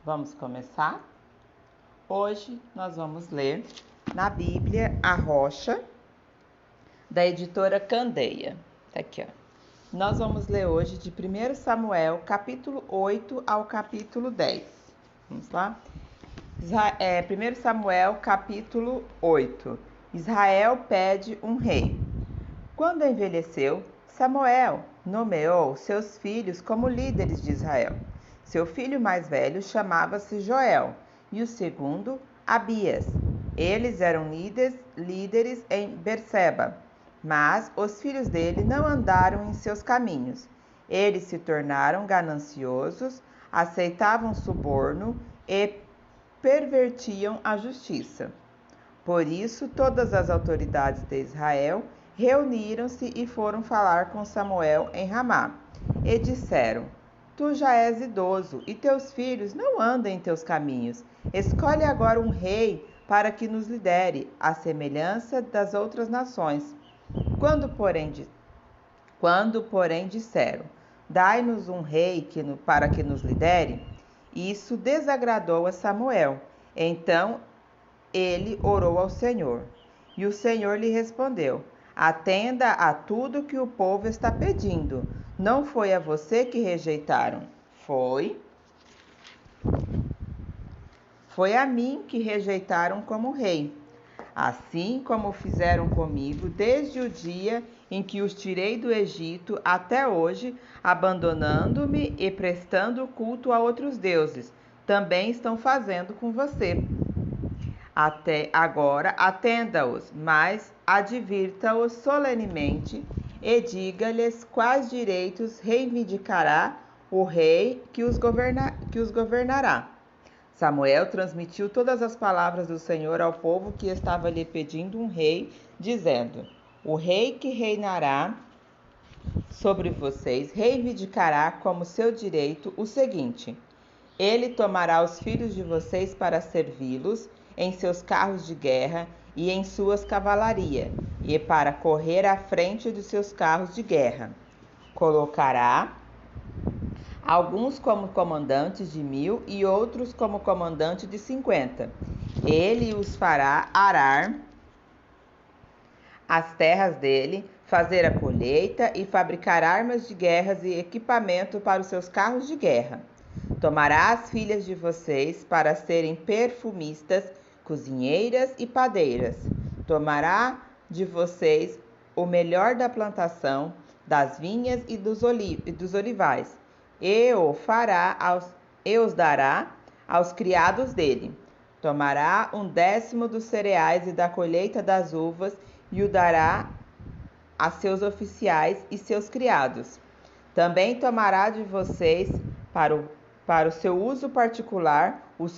Vamos começar? Hoje nós vamos ler na Bíblia A Rocha, da editora Candeia. Tá aqui, ó. Nós vamos ler hoje de 1 Samuel, capítulo 8 ao capítulo 10. Vamos lá? 1 Samuel, capítulo 8. Israel pede um rei. Quando envelheceu, Samuel nomeou seus filhos como líderes de Israel. Seu filho mais velho chamava-se Joel e o segundo, Abias. Eles eram líderes em Berseba, mas os filhos dele não andaram em seus caminhos. Eles se tornaram gananciosos, aceitavam suborno e pervertiam a justiça. Por isso, todas as autoridades de Israel reuniram-se e foram falar com Samuel em Ramá. E disseram: Tu já és idoso, e teus filhos não andam em teus caminhos. Escolhe agora um rei para que nos lidere, à semelhança das outras nações. Quando, porém, disseram: Dai-nos um rei para que nos lidere, isso desagradou a Samuel. Então ele orou ao Senhor. E o Senhor lhe respondeu: Atenda a tudo que o povo está pedindo. Não foi a você que rejeitaram, foi a mim que rejeitaram como rei. Assim como fizeram comigo desde o dia em que os tirei do Egito até hoje, abandonando-me e prestando culto a outros deuses, também estão fazendo com você. Até agora atenda-os, mas advirta-os solenemente e diga-lhes quais direitos reivindicará o rei que os governará. Samuel transmitiu todas as palavras do Senhor ao povo que estava lhe pedindo um rei, dizendo: O rei que reinará sobre vocês reivindicará como seu direito o seguinte: ele tomará os filhos de vocês para servi-los em seus carros de guerra e em suas cavalarias, e para correr à frente de seus carros de guerra. Colocará alguns como comandantes de 1000 e outros como comandante de 50. Ele os fará arar as terras dele, fazer a colheita e fabricar armas de guerra e equipamento para os seus carros de guerra. Tomará as filhas de vocês para serem perfumistas, cozinheiras e padeiras. Tomará de vocês o melhor da plantação, das vinhas e dos olivais, e os dará aos criados dele. Tomará 1/10 dos cereais e da colheita das uvas e o dará a seus oficiais e seus criados. Também tomará de vocês para o seu uso particular os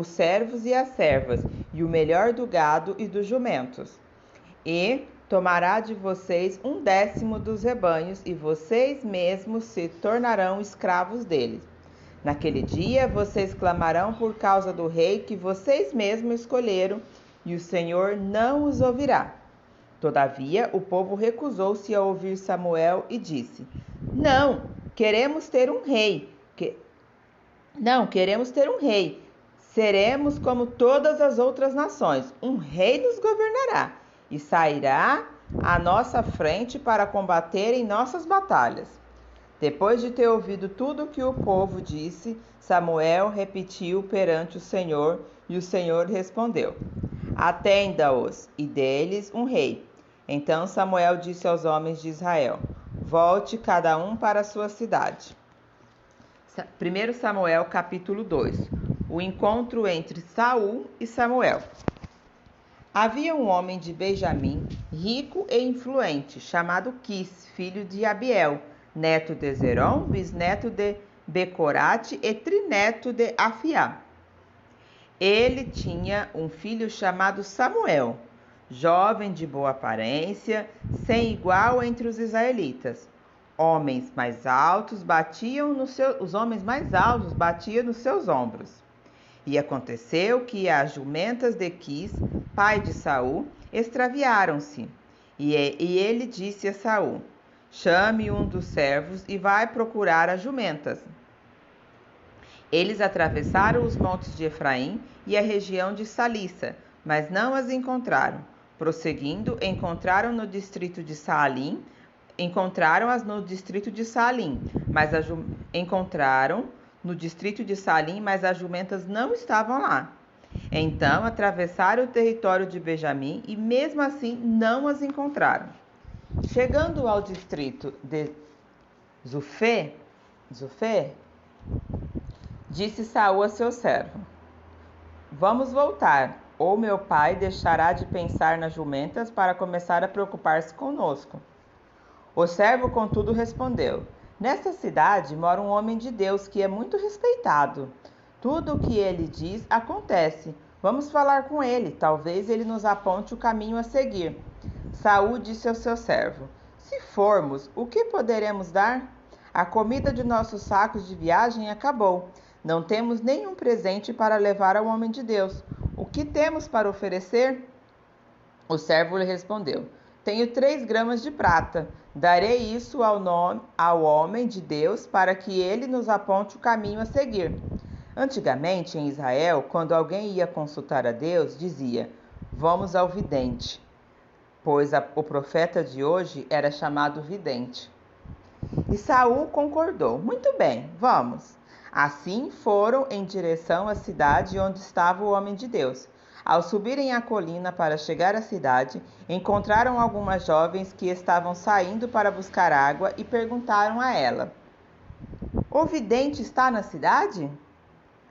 servos e as servas, e o melhor do gado e dos jumentos. E tomará de vocês 1/10 dos rebanhos, e vocês mesmos se tornarão escravos deles. Naquele dia vocês clamarão por causa do rei que vocês mesmos escolheram, e o Senhor não os ouvirá. Todavia, o povo recusou-se a ouvir Samuel e disse: Não, queremos ter um rei. Seremos como todas as outras nações. Um rei nos governará e sairá à nossa frente para combater em nossas batalhas. Depois de ter ouvido tudo o que o povo disse, Samuel repetiu perante o Senhor, e o Senhor respondeu: Atenda-os e dê-lhes um rei. Então Samuel disse aos homens de Israel: Volte cada um para a sua cidade. 1 Samuel capítulo 2. O encontro entre Saul e Samuel. Havia um homem de Benjamim, rico e influente, chamado Quis, filho de Abiel, neto de Zerom, bisneto de Becorate e trineto de Afiá. Ele tinha um filho chamado Samuel, jovem de boa aparência, sem igual entre os israelitas. Os homens mais altos batiam nos seus ombros. E aconteceu que as jumentas de Quis, pai de Saul, extraviaram-se. E ele disse a Saul: Chame um dos servos e vai procurar as jumentas. Eles atravessaram os montes de Efraim e a região de Salissa, mas não as encontraram. Prosseguindo, encontraram-as no distrito de Saalim, mas as jumentas não estavam lá. Então atravessaram o território de Benjamim e mesmo assim não as encontraram. Chegando ao distrito de Zufé, disse Saul a seu servo: Vamos voltar, ou meu pai deixará de pensar nas jumentas para começar a preocupar-se conosco. O servo, contudo, respondeu: Nesta cidade mora um homem de Deus que é muito respeitado. Tudo o que ele diz acontece. Vamos falar com ele, talvez ele nos aponte o caminho a seguir. Saul disse ao seu servo: Se formos, o que poderemos dar? A comida de nossos sacos de viagem acabou. Não temos nenhum presente para levar ao homem de Deus. O que temos para oferecer? O servo lhe respondeu: Tenho 3 gramas de prata. Darei isso ao homem de Deus para que ele nos aponte o caminho a seguir. Antigamente, em Israel, quando alguém ia consultar a Deus, dizia: Vamos ao vidente, pois o profeta de hoje era chamado vidente. E Saul concordou: Muito bem, vamos. Assim foram em direção à cidade onde estava o homem de Deus. Ao subirem a colina para chegar à cidade, encontraram algumas jovens que estavam saindo para buscar água e perguntaram a ela: O vidente está na cidade?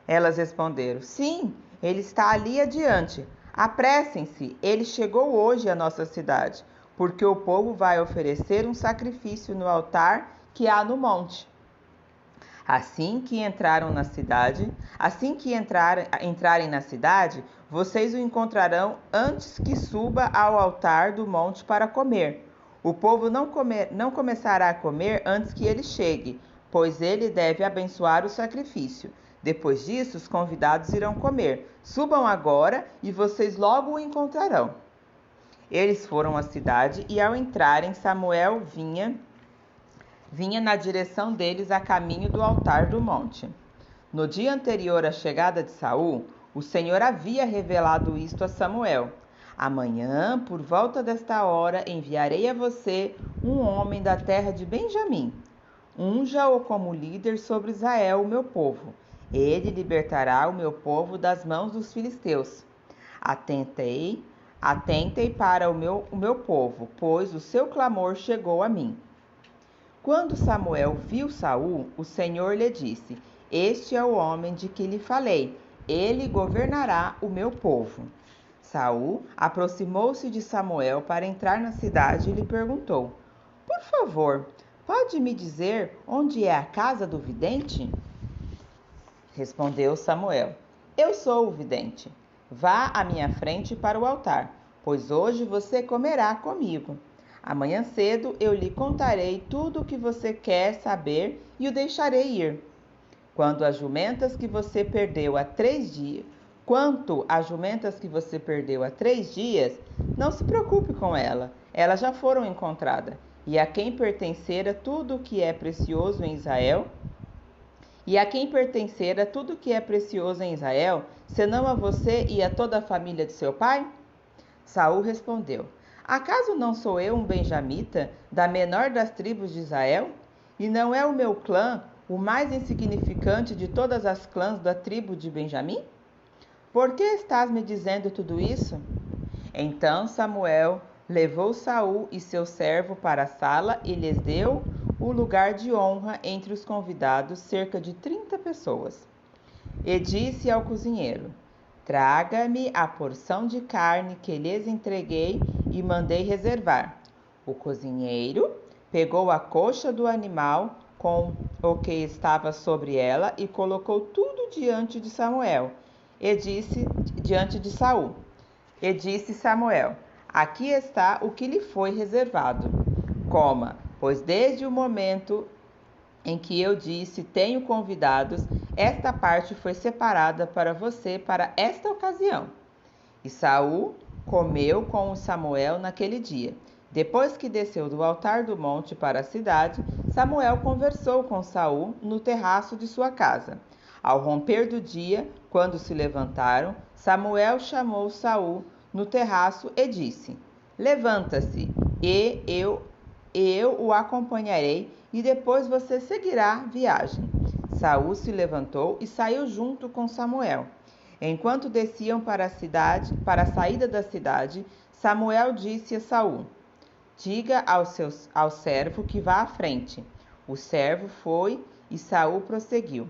Elas responderam: Sim, ele está ali adiante. Apressem-se, ele chegou hoje à nossa cidade, porque o povo vai oferecer um sacrifício no altar que há no monte. Assim que entrarem na cidade, vocês o encontrarão antes que suba ao altar do monte para comer. O povo não começará a comer antes que ele chegue, pois ele deve abençoar o sacrifício. Depois disso, os convidados irão comer. Subam agora e vocês logo o encontrarão. Eles foram à cidade e, ao entrarem, Samuel vinha na direção deles a caminho do altar do monte. No dia anterior à chegada de Saul, o Senhor havia revelado isto a Samuel: Amanhã, por volta desta hora, enviarei a você um homem da terra de Benjamim. Unja-o como líder sobre Israel, o meu povo. Ele libertará o meu povo das mãos dos filisteus. Atentem para o meu povo, pois o seu clamor chegou a mim. Quando Samuel viu Saul, o Senhor lhe disse: Este é o homem de que lhe falei. Ele governará o meu povo. Saul aproximou-se de Samuel para entrar na cidade e lhe perguntou: Por favor, pode me dizer onde é a casa do vidente? Respondeu Samuel: Eu sou o vidente. Vá à minha frente para o altar, pois hoje você comerá comigo. Amanhã cedo eu lhe contarei tudo o que você quer saber e o deixarei ir. Quanto às jumentas que você perdeu há 3 dias, não se preocupe com elas já foram encontradas. E a quem pertencera tudo o que é precioso em Israel, senão a você e a toda a família de seu pai? Saul respondeu: Acaso não sou eu um benjamita, da menor das tribos de Israel? E não é o meu clã o mais insignificante de todas as clãs da tribo de Benjamim? Por que estás me dizendo tudo isso? Então Samuel levou Saul e seu servo para a sala e lhes deu o lugar de honra entre os convidados, cerca de 30 pessoas. E disse ao cozinheiro: Traga-me a porção de carne que lhes entreguei e mandei reservar. O cozinheiro pegou a coxa do animal com o que estava sobre ela e colocou tudo diante de Samuel. Diante de Saul. E disse Samuel: Aqui está o que lhe foi reservado. Coma, pois desde o momento em que eu disse tenho convidados, esta parte foi separada para você para esta ocasião. E Saul comeu com Samuel naquele dia. Depois que desceu do altar do monte para a cidade, Samuel conversou com Saul no terraço de sua casa. Ao romper do dia, quando se levantaram, Samuel chamou Saul no terraço e disse: Levanta-se, e eu o acompanharei, e depois você seguirá viagem. Saul se levantou e saiu junto com Samuel. Enquanto desciam para a saída da cidade, Samuel disse a Saul: Diga ao servo que vá à frente. O servo foi e Saul prosseguiu: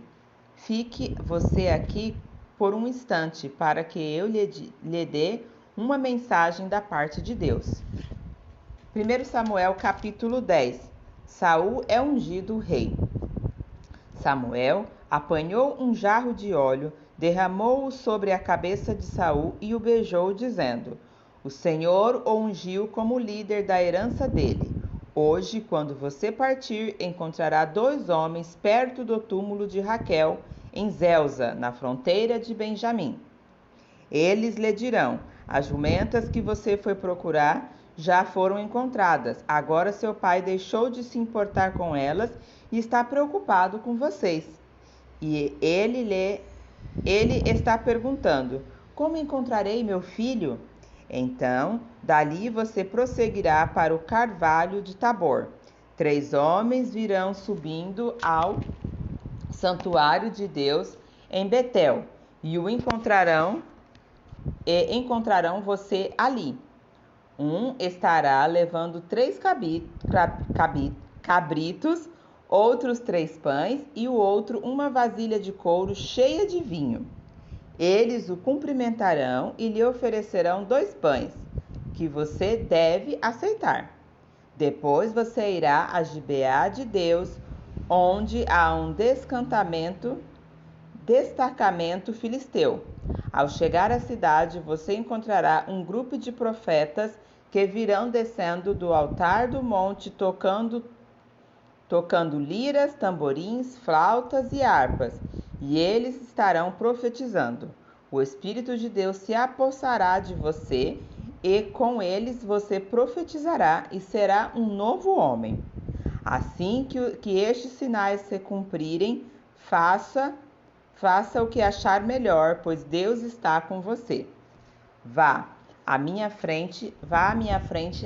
Fique você aqui por um instante, para que eu lhe dê uma mensagem da parte de Deus. 1 Samuel capítulo 10. Saul é ungido rei. Samuel apanhou um jarro de óleo, derramou-o sobre a cabeça de Saul e o beijou, dizendo: O Senhor o ungiu como líder da herança dele. Hoje, quando você partir, encontrará 2 homens perto do túmulo de Raquel, em Zelza, na fronteira de Benjamim. Eles lhe dirão: As jumentas que você foi procurar já foram encontradas. Agora seu pai deixou de se importar com elas e está preocupado com vocês. E ele está perguntando: Como encontrarei meu filho? Então, dali você prosseguirá para o carvalho de Tabor. 3 homens virão subindo ao santuário de Deus em Betel e encontrarão você ali. Um estará levando 3 cabritos, outros 3 pães e o outro uma vasilha de couro cheia de vinho. Eles o cumprimentarão e lhe oferecerão 2 pães, que você deve aceitar. Depois você irá a Gibeá de Deus, onde há um destacamento filisteu. Ao chegar à cidade, você encontrará um grupo de profetas que virão descendo do altar do monte tocando liras, tamborins, flautas e harpas, e eles estarão profetizando. O Espírito de Deus se apossará de você, e com eles você profetizará e será um novo homem. Assim que estes sinais se cumprirem, faça o que achar melhor, pois Deus está com você. Vá à minha frente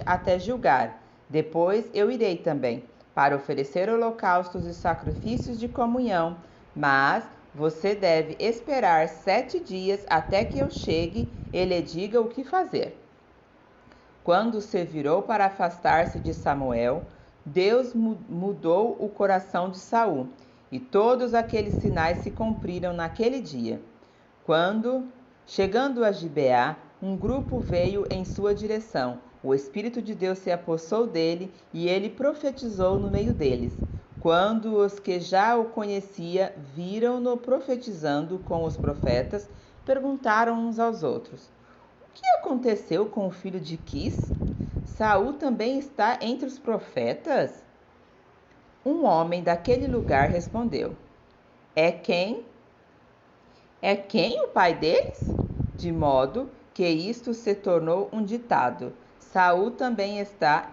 até Gilgal. Depois eu irei também, para oferecer holocaustos e sacrifícios de comunhão, mas você deve esperar 7 dias até que eu chegue e lhe diga o que fazer. Quando se virou para afastar-se de Samuel, Deus mudou o coração de Saul, e todos aqueles sinais se cumpriram naquele dia. Chegando a Gibeá, um grupo veio em sua direção. O Espírito de Deus se apossou dele e ele profetizou no meio deles. Quando os que já o conhecia viram-no profetizando com os profetas, perguntaram uns aos outros: O que aconteceu com o filho de Quis? Saul também está entre os profetas? Um homem daquele lugar respondeu: É quem o pai deles? De modo que isto se tornou um ditado: Saul também está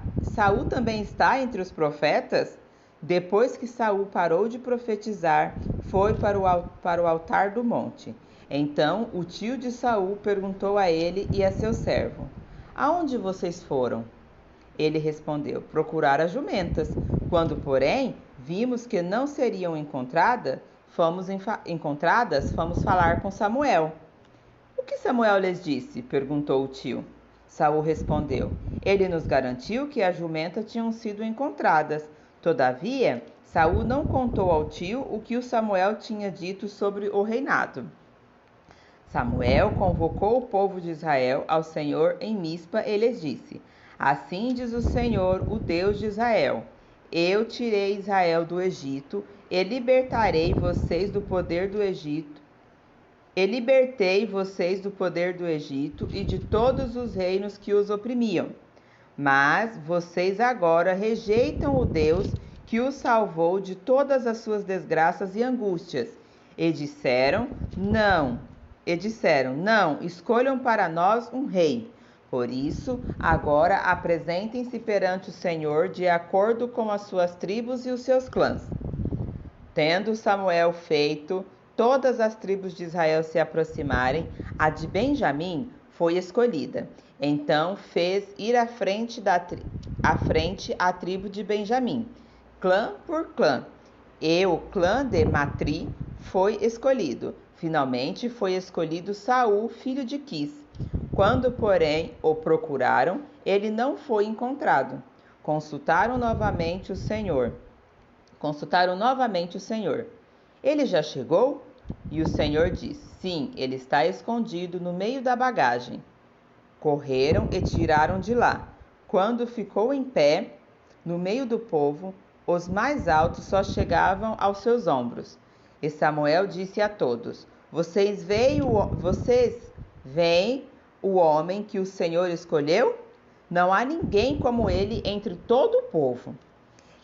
entre os profetas? Depois que Saul parou de profetizar, foi para o altar do monte. Então o tio de Saul perguntou a ele e a seu servo: Aonde vocês foram? Ele respondeu: Procurar as jumentas. Quando, porém, vimos que não seriam encontradas, fomos falar com Samuel. O que Samuel lhes disse? Perguntou o tio. Saul respondeu: Ele nos garantiu que as jumentas tinham sido encontradas. Todavia, Saul não contou ao tio o que o Samuel tinha dito sobre o reinado. Samuel convocou o povo de Israel ao Senhor em Mispa e lhes disse: Assim diz o Senhor, o Deus de Israel: Eu tirei Israel do Egito e libertei vocês do poder do Egito e de todos os reinos que os oprimiam. Mas vocês agora rejeitam o Deus que os salvou de todas as suas desgraças e angústias, e disseram, não, escolham para nós um rei. Por isso, agora apresentem-se perante o Senhor de acordo com as suas tribos e os seus clãs. Tendo Samuel feito todas as tribos de Israel se aproximarem, a de Benjamim foi escolhida. Então fez ir à frente a tribo de Benjamim, clã por clã. E o clã de Matri foi escolhido. Finalmente foi escolhido Saul, filho de Quis. Quando, porém, o procuraram, ele não foi encontrado. Consultaram novamente o Senhor. Ele já chegou? E o Senhor disse: sim, ele está escondido no meio da bagagem. Correram e tiraram de lá. Quando ficou em pé, no meio do povo, os mais altos só chegavam aos seus ombros. E Samuel disse a todos: Vocês veem o homem que o Senhor escolheu? Não há ninguém como ele entre todo o povo.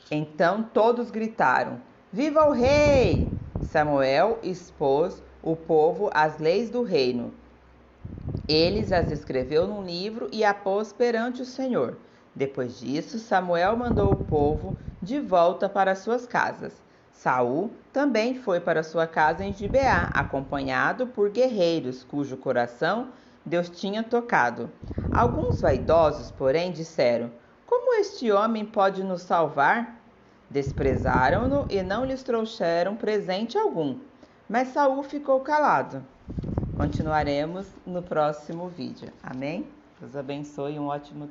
Então todos gritaram: Viva o rei! Samuel expôs o povo às leis do reino. Ele as escreveu num livro e a pôs perante o Senhor. Depois disso, Samuel mandou o povo de volta para suas casas. Saul também foi para sua casa em Gibeá, acompanhado por guerreiros cujo coração Deus tinha tocado. Alguns vaidosos, porém, disseram: Como este homem pode nos salvar? Desprezaram-no e não lhes trouxeram presente algum. Mas Saul ficou calado. Continuaremos no próximo vídeo. Amém? Deus abençoe e um ótimo